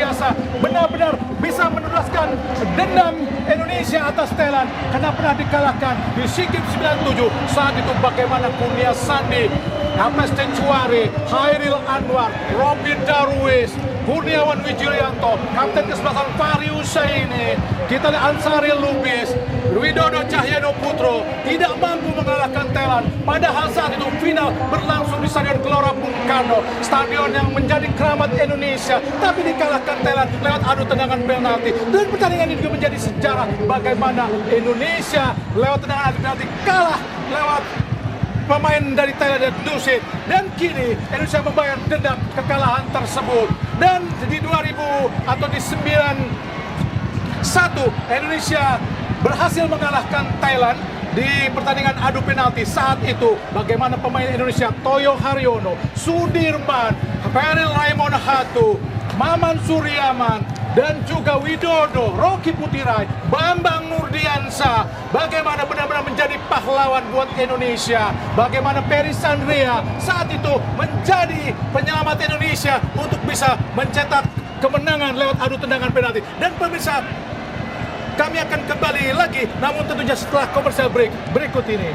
biasa, benar-benar bisa meneruskan dendam Indonesia atas Thailand karena pernah dikalahkan di SEA Games 97. Saat itu bagaimana Kurnia Sandi, Amas Tencuari, Hairil Anwar, Robin Darwis, Kurniawan Wijulianto, Kapten Kesebelasan Fahri Husaini, kita lihat Ansari Lubis, Widodo Cahyono Putro tidak mampu mengalahkan Thailand. Padahal saat itu final berlangsung di Stadion Gelora Bung Karno, stadion yang menjadi keramat Indonesia, tapi dikalahkan Thailand lewat adu tendangan penalti. Dan pertandingan ini juga menjadi sejarah bagaimana Indonesia lewat tendangan adu penalti kalah lewat pemain dari Thailand dan Dusit, dan kini Indonesia membayar dendam kekalahan tersebut. Dan di 2000 atau di 91 Indonesia berhasil mengalahkan Thailand di pertandingan adu penalti. Saat itu bagaimana pemain Indonesia Toyo Haryono, Sudirman, Peril Raymond Hatu, Maman Suryaman, dan juga Widodo, Rocky Putirai, Bambang Nurdiansa, bagaimana benar-benar menjadi pahlawan buat Indonesia. Bagaimana Peri Sandria saat itu menjadi penyelamat Indonesia untuk bisa mencetak kemenangan lewat adu tendangan penalti. Dan pemirsa, kami akan kembali lagi, namun tentunya setelah komersial break berikut ini.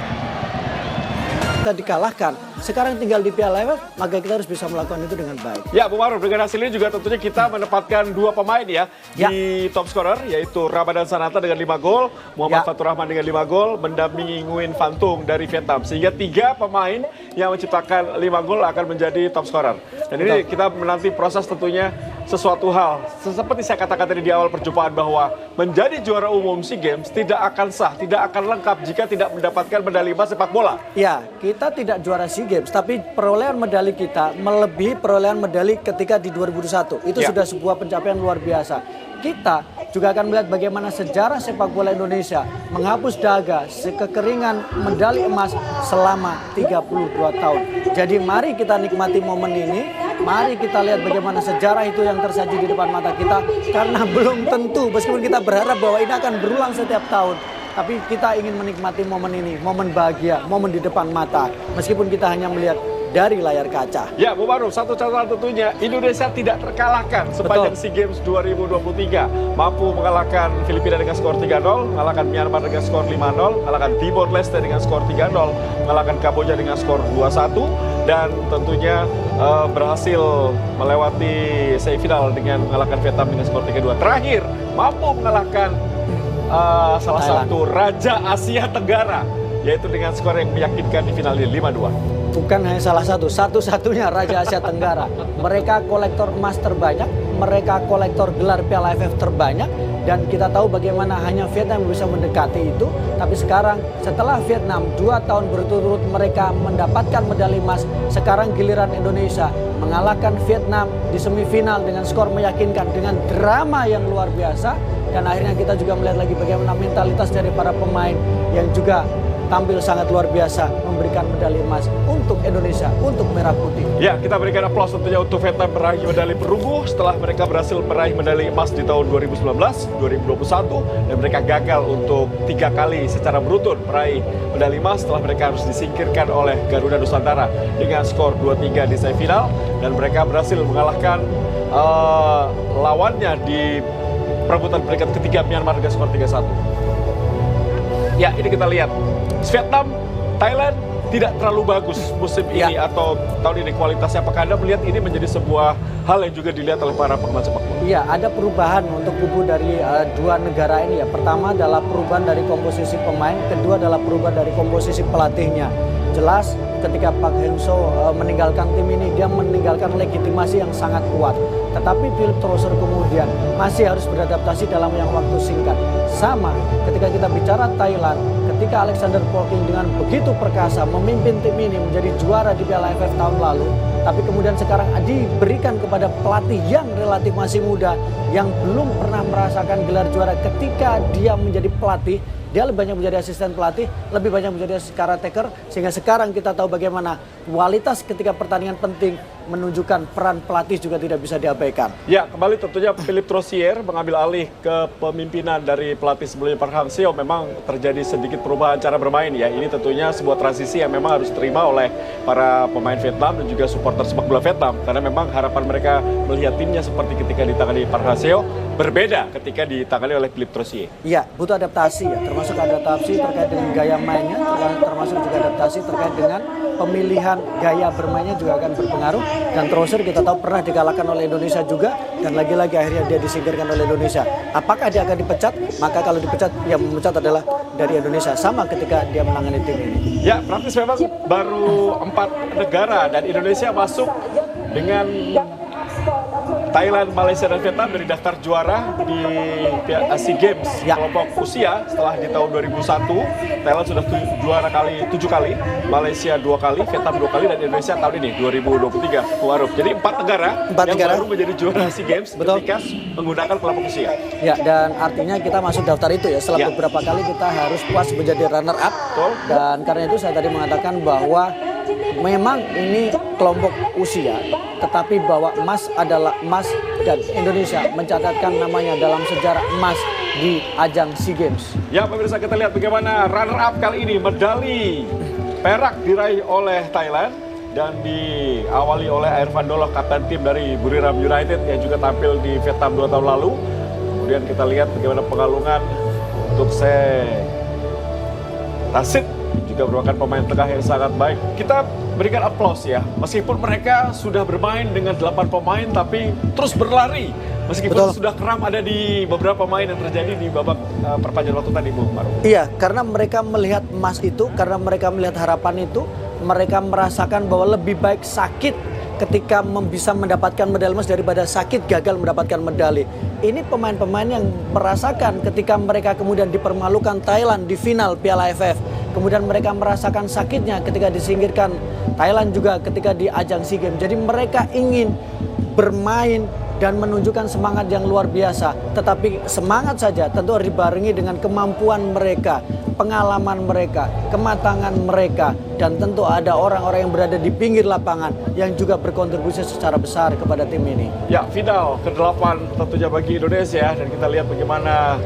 Kita dikalahkan, sekarang tinggal di Piala AFF, maka kita harus bisa melakukan itu dengan baik. Ya, Bu Maruf, dengan hasil ini juga tentunya kita menempatkan 2 pemain ya di top scorer, yaitu Ramadan Sananta dengan 5 gol, Muhammad Fatur Rahman dengan 5 gol, mendampingi Nguyen Van Tung dari Vietnam. Sehingga 3 pemain yang menciptakan 5 gol akan menjadi top scorer. Dan ini kita menanti proses tentunya sesuatu hal. Seperti saya katakan tadi di awal perjumpaan bahwa menjadi juara umum SEA Games tidak akan sah, tidak akan lengkap jika tidak mendapatkan medali emas sepak bola. Ya, kita tidak juara SEA Games, tapi perolehan medali kita melebihi perolehan medali ketika di 2001. Itu sudah sebuah pencapaian luar biasa. Kita juga akan melihat bagaimana sejarah sepak bola Indonesia menghapus dahaga kekeringan medali emas selama 32 tahun. Jadi mari kita nikmati momen ini. Mari kita lihat bagaimana sejarah itu yang tersaji di depan mata kita. Karena belum tentu, meskipun kita berharap bahwa ini akan berulang setiap tahun, tapi kita ingin menikmati momen ini, momen bahagia, momen di depan mata. Meskipun kita hanya melihat dari layar kaca. Ya, Bu Maruf, satu catatan tentunya Indonesia tidak terkalahkan sepanjang SEA Games 2023. Mampu mengalahkan Filipina dengan skor 3-0, mengalahkan Myanmar dengan skor 5-0, mengalahkan Timor Leste dengan skor 3-0, mengalahkan Kamboja dengan skor 2-1, dan tentunya berhasil melewati semifinal dengan mengalahkan Vietnam dengan skor 3-2. Terakhir, mampu mengalahkan salah satu Raja Asia Tenggara, yaitu dengan skor yang meyakinkan di final ini 5-2. Bukan hanya salah satu, satu-satunya Raja Asia Tenggara. Mereka kolektor emas terbanyak, mereka kolektor gelar Piala AFF terbanyak, dan kita tahu bagaimana hanya Vietnam yang bisa mendekati itu. Tapi sekarang setelah Vietnam 2 tahun berturut-turut mereka mendapatkan medali emas, sekarang giliran Indonesia mengalahkan Vietnam di semifinal dengan skor meyakinkan, dengan drama yang luar biasa. Dan akhirnya kita juga melihat lagi bagaimana mentalitas dari para pemain yang juga tampil sangat luar biasa, memberikan medali emas untuk Indonesia, untuk Merah Putih. Ya, kita berikan aplaus tentunya untuk Vietnam meraih medali perunggu setelah mereka berhasil meraih medali emas di tahun 2019, 2021, dan mereka gagal untuk 3 kali secara beruntun meraih medali emas setelah mereka harus disingkirkan oleh Garuda Nusantara dengan skor 2-3 di semifinal, dan mereka berhasil mengalahkan lawannya di perebutan peringkat ketiga Myanmar dengan skor 3-1. Ya, ini kita lihat Vietnam, Thailand tidak terlalu bagus musim ini atau tahun ini kualitasnya. Apakah Anda melihat ini menjadi sebuah hal yang juga dilihat oleh para penggemar sepak bola? Iya, ada perubahan untuk kubu dari 2 negara ini ya. Pertama adalah perubahan dari komposisi pemain, kedua adalah perubahan dari komposisi pelatihnya. Jelas ketika Park Hang-seo meninggalkan tim ini, dia meninggalkan legitimasi yang sangat kuat. Tetapi Philip Trosser kemudian masih harus beradaptasi dalam yang waktu singkat. Sama ketika kita bicara Thailand, ketika Alexander Polking dengan begitu perkasa memimpin tim ini menjadi juara di Piala AFF tahun lalu, tapi kemudian sekarang diberikan kepada pelatih yang relatif masih muda, yang belum pernah merasakan gelar juara. Ketika dia menjadi pelatih, dia lebih banyak menjadi asisten pelatih, lebih banyak menjadi caretaker, sehingga sekarang kita tahu bagaimana kualitas ketika pertandingan penting menunjukkan peran pelatih juga tidak bisa diabaikan. Ya, kembali tentunya Philippe Troussier mengambil alih kepemimpinan dari pelatih sebelumnya Park Hang-seo. Memang terjadi sedikit perubahan cara bermain ya. Ini tentunya sebuah transisi yang memang harus diterima oleh para pemain Vietnam dan juga supporter sepak bola Vietnam. Karena memang harapan mereka melihat timnya seperti ketika ditangani Park Hang-seo berbeda ketika ditangani oleh Philippe Troussier. Iya, butuh adaptasi ya, termasuk adaptasi terkait dengan gaya mainnya, termasuk juga adaptasi terkait dengan pemilihan gaya bermainnya juga akan berpengaruh. Dan Troussier kita tahu pernah dikalahkan oleh Indonesia juga, dan lagi-lagi akhirnya dia disingkirkan oleh Indonesia. Apakah dia akan dipecat? Maka kalau dipecat, yang memecat adalah dari Indonesia, sama ketika dia menangani tim ini. Ya, praktis memang baru 4 negara dan Indonesia masuk dengan Thailand, Malaysia, dan Vietnam dari daftar juara di SEA Games kelompok usia setelah di tahun 2001. Thailand sudah juara 7 kali, Malaysia 2 kali, Vietnam 2 kali, dan Indonesia tahun ini 2023. Pengaruh. Jadi 4 negara yang baru menjadi juara SEA Games ketika menggunakan kelompok usia. Ya, dan artinya kita masuk daftar itu ya. Setelah beberapa kali kita harus puas menjadi runner up. Betul. Dan karena itu saya tadi mengatakan bahwa memang ini kelompok usia, tetapi bahwa emas adalah emas dan Indonesia mencatatkan namanya dalam sejarah emas di ajang SEA Games. Ya, pemirsa, kita lihat bagaimana runner up kali ini. Medali perak diraih oleh Thailand dan diawali oleh Air Van Doloh, kapten tim dari Buriram United yang juga tampil di Vietnam 2 tahun lalu. Kemudian kita lihat bagaimana pengalungan untuk Tasit, juga merupakan pemain tengah yang sangat baik. Kita berikan aplaus ya, meskipun mereka sudah bermain dengan 8 pemain tapi terus berlari. Meskipun sudah kram ada di beberapa pemain yang terjadi di babak perpanjangan waktu tadi, Bung Maru. Iya, karena mereka melihat emas itu, karena mereka melihat harapan itu, mereka merasakan bahwa lebih baik sakit ketika bisa mendapatkan medali emas daripada sakit gagal mendapatkan medali. Ini pemain-pemain yang merasakan ketika mereka kemudian dipermalukan Thailand di final Piala AFF. Kemudian mereka merasakan sakitnya ketika disingkirkan Thailand juga ketika di ajang SEA Games. Jadi mereka ingin bermain dan menunjukkan semangat yang luar biasa. Tetapi semangat saja tentu harus dibarengi dengan kemampuan mereka, pengalaman mereka, kematangan mereka, dan tentu ada orang-orang yang berada di pinggir lapangan yang juga berkontribusi secara besar kepada tim ini. Ya, final ke-8 tentunya bagi Indonesia, dan kita lihat bagaimana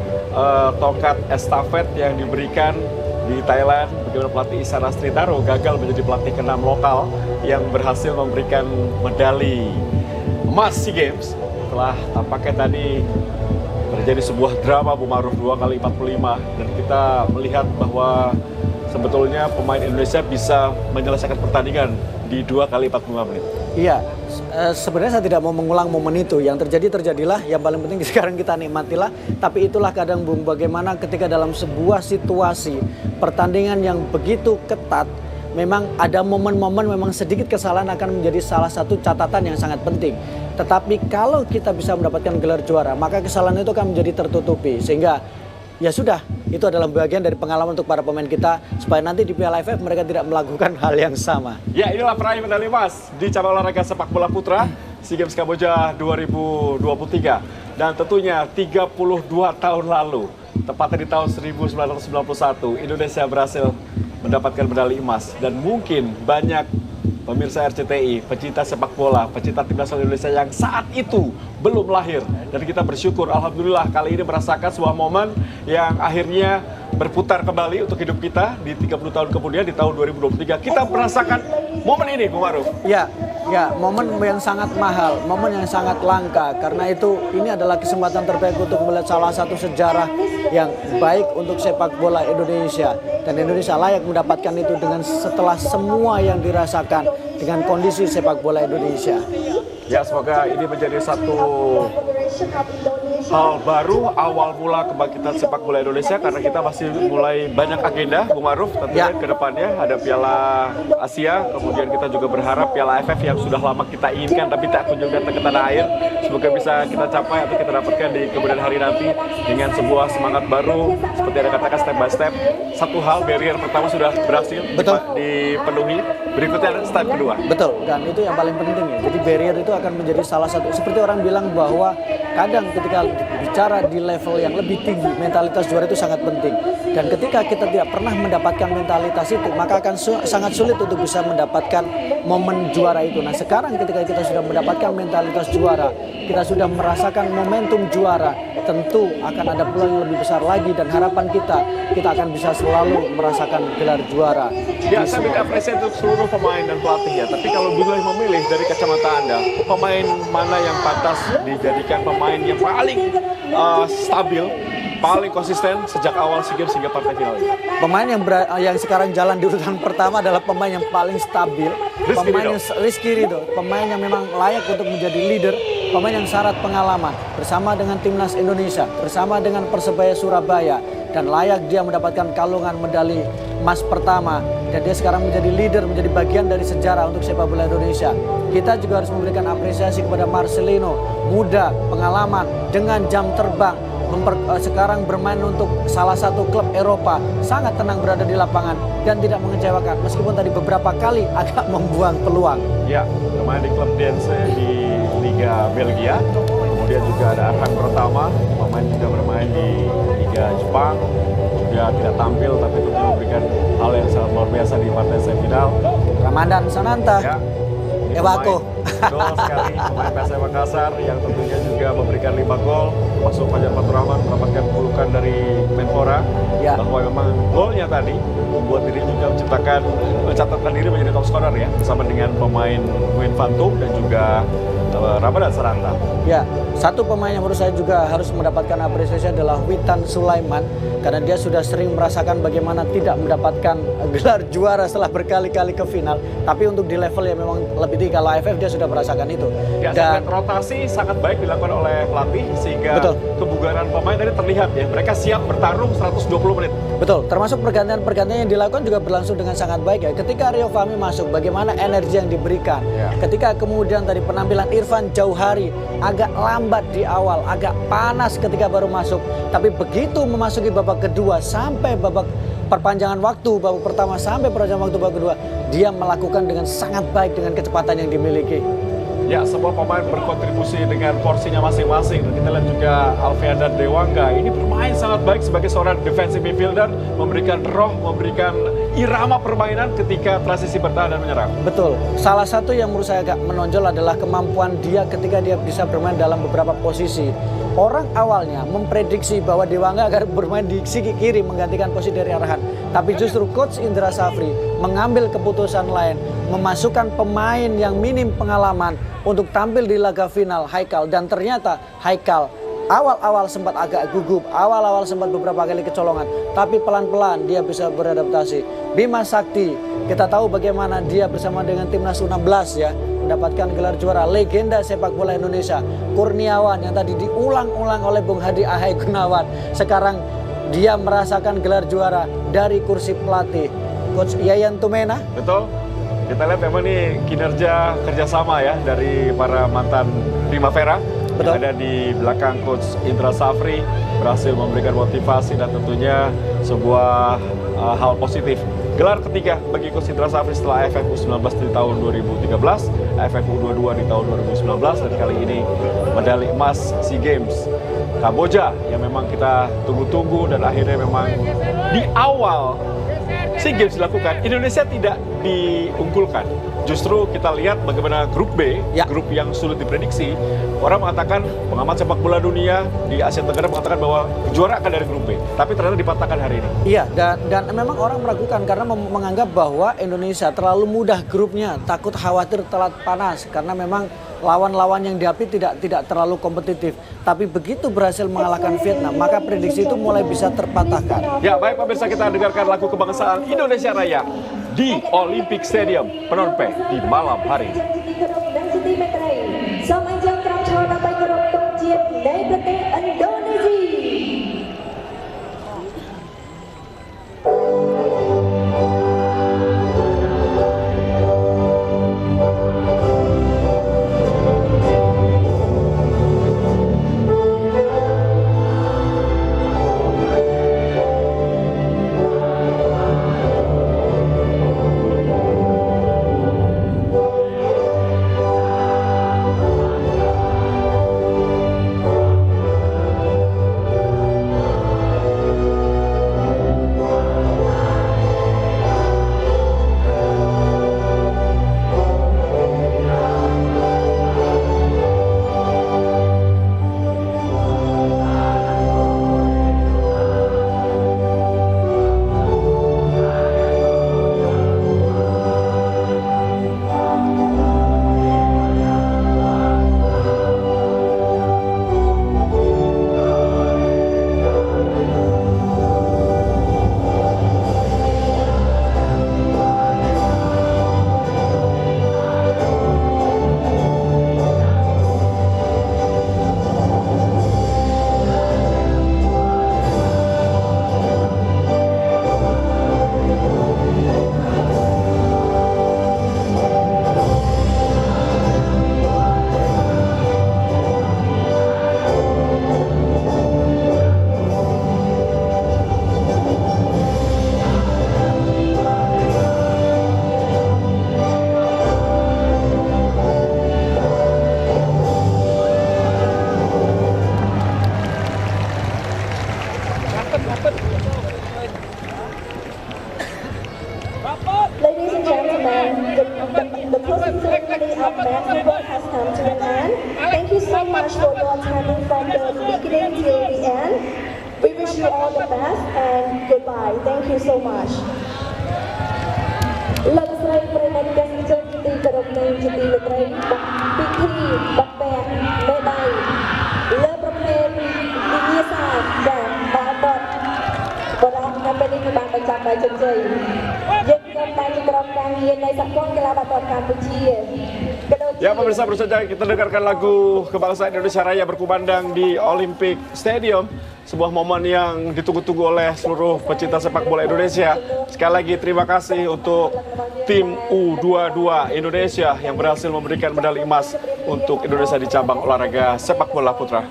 tongkat estafet yang diberikan di Thailand, bagaimana pelatih Isana Stritaro gagal menjadi pelatih ke-6 lokal yang berhasil memberikan medali emas SEA Games. Setelah tampaknya tadi terjadi sebuah drama Bu Maruf 2 kali 45, dan kita melihat bahwa sebetulnya pemain Indonesia bisa menyelesaikan pertandingan di 2 kali 45 menit. Iya, sebenarnya saya tidak mau mengulang momen itu. Yang terjadilah, yang paling penting sekarang kita nikmatilah. Tapi itulah kadang Bung, bagaimana ketika dalam sebuah situasi pertandingan yang begitu ketat, memang ada momen-momen memang sedikit kesalahan akan menjadi salah satu catatan yang sangat penting. Tetapi kalau kita bisa mendapatkan gelar juara, maka kesalahan itu akan menjadi tertutupi. Sehingga ya sudah, itu adalah bagian dari pengalaman untuk para pemain kita, supaya nanti di Piala AFF mereka tidak melakukan hal yang sama. Ya, inilah peraih medali emas di cabang olahraga sepak bola putra SEA Games Kamboja 2023. Dan tentunya 32 tahun lalu, tepatnya di tahun 1991, Indonesia berhasil mendapatkan medali emas. Dan mungkin banyak pemirsa RCTI, pecinta sepak bola, pecinta tim nasional Indonesia yang saat itu belum lahir. Dan kita bersyukur, alhamdulillah kali ini merasakan sebuah momen yang akhirnya berputar kembali untuk hidup kita di 30 tahun kemudian, di tahun 2023. Kita merasakan momen ini, Bung Maruf. Ya, momen yang sangat mahal, momen yang sangat langka. Karena itu ini adalah kesempatan terbaik untuk melihat salah satu sejarah yang baik untuk sepak bola Indonesia. Dan Indonesia layak mendapatkan itu dengan setelah semua yang dirasakan dengan kondisi sepak bola Indonesia. Ya, semoga ini menjadi satu hal baru, awal mula kebangkitan sepak bola Indonesia, karena kita masih mulai banyak agenda, Bung Maruf, tentunya ke depannya ada Piala Asia, kemudian kita juga berharap Piala AFF yang sudah lama kita inginkan tapi tak kunjung datang ke tanah air, semoga bisa kita capai atau kita dapatkan di kemudian hari nanti dengan sebuah semangat baru, seperti yang katakan step by step. Satu hal, barrier pertama sudah berhasil dipenuhi, berikutnya ada step kedua. Betul, dan itu yang paling penting ya. Jadi barrier itu akan menjadi salah satu, seperti orang bilang bahwa kadang ketika bicara di level yang lebih tinggi, mentalitas juara itu sangat penting. Dan ketika kita tidak pernah mendapatkan mentalitas itu, maka akan sangat sulit untuk bisa mendapatkan momen juara itu. Nah sekarang ketika kita sudah mendapatkan mentalitas juara, kita sudah merasakan momentum juara, tentu akan ada peluang yang lebih besar lagi, dan harapan kita akan bisa selalu merasakan gelar juara. Ya, saya minta apresiasi untuk seluruh pemain dan pelatih ya. Tapi kalau boleh memilih dari kacamata Anda, pemain mana yang pantas dijadikan pemain yang paling stabil, paling konsisten sejak awal SEA Games hingga partai final ini? Pemain yang sekarang jalan di urutan pertama adalah pemain yang paling stabil, Rizky Ridho, pemain yang memang layak untuk menjadi leader, pemain yang syarat pengalaman bersama dengan timnas Indonesia, bersama dengan Persebaya Surabaya, dan layak dia mendapatkan kalungan medali emas pertama, dan dia sekarang menjadi leader, menjadi bagian dari sejarah untuk sepak bola Indonesia. Kita juga harus memberikan apresiasi kepada Marcelino, muda, pengalaman, dengan jam terbang, sekarang bermain untuk salah satu klub Eropa, sangat tenang berada di lapangan dan tidak mengecewakan meskipun tadi beberapa kali agak membuang peluang. Ya, bermain di klub Dense di Liga Belgia, kemudian juga ada Arhan Pratama, pemain juga bermain di Liga Jepang, juga tidak tampil tapi tentu memberikan hal yang sangat luar biasa di partai semifinal. Ramadan Sananta, Ya, Ewako. Betul sekali, pemain PSM Makassar yang tentunya juga memberikan 5 gol, masuk Fajar Fatur Rahman mendapatkan julukan dari Menpora, Ya. bahwa memang golnya tadi membuat diri juga mencatatkan diri menjadi top scorer ya, bersama dengan pemain Wayne Phantom dan juga Ramadan Sananta. Ya, satu pemain yang menurut saya juga harus mendapatkan apresiasi adalah Witan Sulaiman, karena dia sudah sering merasakan bagaimana tidak mendapatkan gelar juara setelah berkali-kali ke final, tapi untuk di level yang memang lebih tinggi. Kalau AFF dia sudah merasakan itu. Ya, Dan rotasi sangat baik dilakukan oleh pelatih sehingga Betul. kebugaran pemain tadi terlihat ya, mereka siap bertarung 120 menit. betul, termasuk pergantian-pergantian yang dilakukan juga berlangsung dengan sangat baik ya. Ketika Rio Fahmi masuk, bagaimana energi yang diberikan. Ya. Ketika kemudian tadi penampilan Irfan Jauhari agak lambat di awal, agak panas ketika baru masuk, tapi begitu memasuki babak kedua sampai babak perpanjangan waktu, babak pertama sampai perpanjangan waktu babak kedua, dia melakukan dengan sangat baik dengan kecepatan yang dimiliki. Ya, semua pemain berkontribusi dengan porsinya masing-masing. Dan kita lihat juga Alfian Dewangga ini bermain sangat baik sebagai seorang defensive midfielder, memberikan roh, memberikan irama permainan ketika transisi bertahan dan menyerang. Betul. Salah satu yang menurut saya agak menonjol adalah kemampuan dia ketika dia bisa bermain dalam beberapa posisi. Orang awalnya memprediksi bahwa Dewangga akan bermain di sisi kiri menggantikan posisi dari Arhan. Tapi justru Coach Indra Safri mengambil keputusan lain, memasukkan pemain yang minim pengalaman untuk tampil di laga final, Haikal. Dan ternyata Haikal awal-awal sempat agak gugup, awal-awal sempat beberapa kali kecolongan, tapi pelan-pelan dia bisa beradaptasi. Bima Sakti, kita tahu bagaimana dia bersama dengan timnas U16 ya, mendapatkan gelar juara, legenda sepak bola Indonesia. Kurniawan yang tadi diulang-ulang oleh Bung Hadi Ahai Gunawan, sekarang dia merasakan gelar juara dari kursi pelatih. Coach Yayan Tumena. Betul. Kita lihat memang ini kinerja kerjasama ya dari para mantan Primavera. Betul. Yang ada di belakang Coach Indra Safri berhasil memberikan motivasi dan tentunya sebuah hal positif. Gelar ketiga bagi Coach Indra Safri setelah AFF U19 di tahun 2013, AFF U22 di tahun 2019, dan kali ini medali emas SEA Games Kamboja yang memang kita tunggu-tunggu, dan akhirnya memang di awal SEA Games dilakukan, Indonesia tidak diunggulkan. Justru kita lihat bagaimana grup B, Ya. grup yang sulit diprediksi. Orang mengatakan, pengamat sepak bola dunia di Asia Tenggara mengatakan bahwa juara akan dari grup B. Tapi ternyata dipatahkan hari ini. Iya, dan memang orang meragukan karena menganggap bahwa Indonesia terlalu mudah grupnya, takut khawatir telat panas karena memang lawan-lawan yang dihadapi tidak terlalu kompetitif. Tapi begitu berhasil mengalahkan Vietnam, maka prediksi itu mulai bisa terpatahkan. Ya, baik pemirsa, kita dengarkan lagu kebangsaan Indonesia Raya di Olympic Stadium Phnom Penh di malam hari ini. និងសិទ្ធិមេត្រីសូមអញ្ជើញក្រុមឈរដើម្បីគោរពទង់ជាតិនៃប្រទេសឥណ្ឌូនេស៊ី Ya, the beginning till the end. We wish you all the best and goodbye. Thank you so much. លោកស្រីប្រិយមិត្តទេសចរទីគោរពនិងជាទីមេត្រីពិធីបត់បែនមេដៃលើប្រភេទវិញ្ញាសាដែលបានបត់បរិបទនៅពេលនេះគឺបានបញ្ចប់ដោយជោគជ័យយើងខ្ញុំតែជាក្រុមការងារនៃសហព័ន្ធកីឡាបាល់ទាត់កម្ពុជា Ya pemirsa, baru saja kita dengarkan lagu kebangsaan Indonesia Raya berkumandang di Olympic Stadium. Sebuah momen yang ditunggu-tunggu oleh seluruh pecinta sepak bola Indonesia. Sekali lagi terima kasih untuk tim U22 Indonesia yang berhasil memberikan medali emas untuk Indonesia di cabang olahraga sepak bola putra.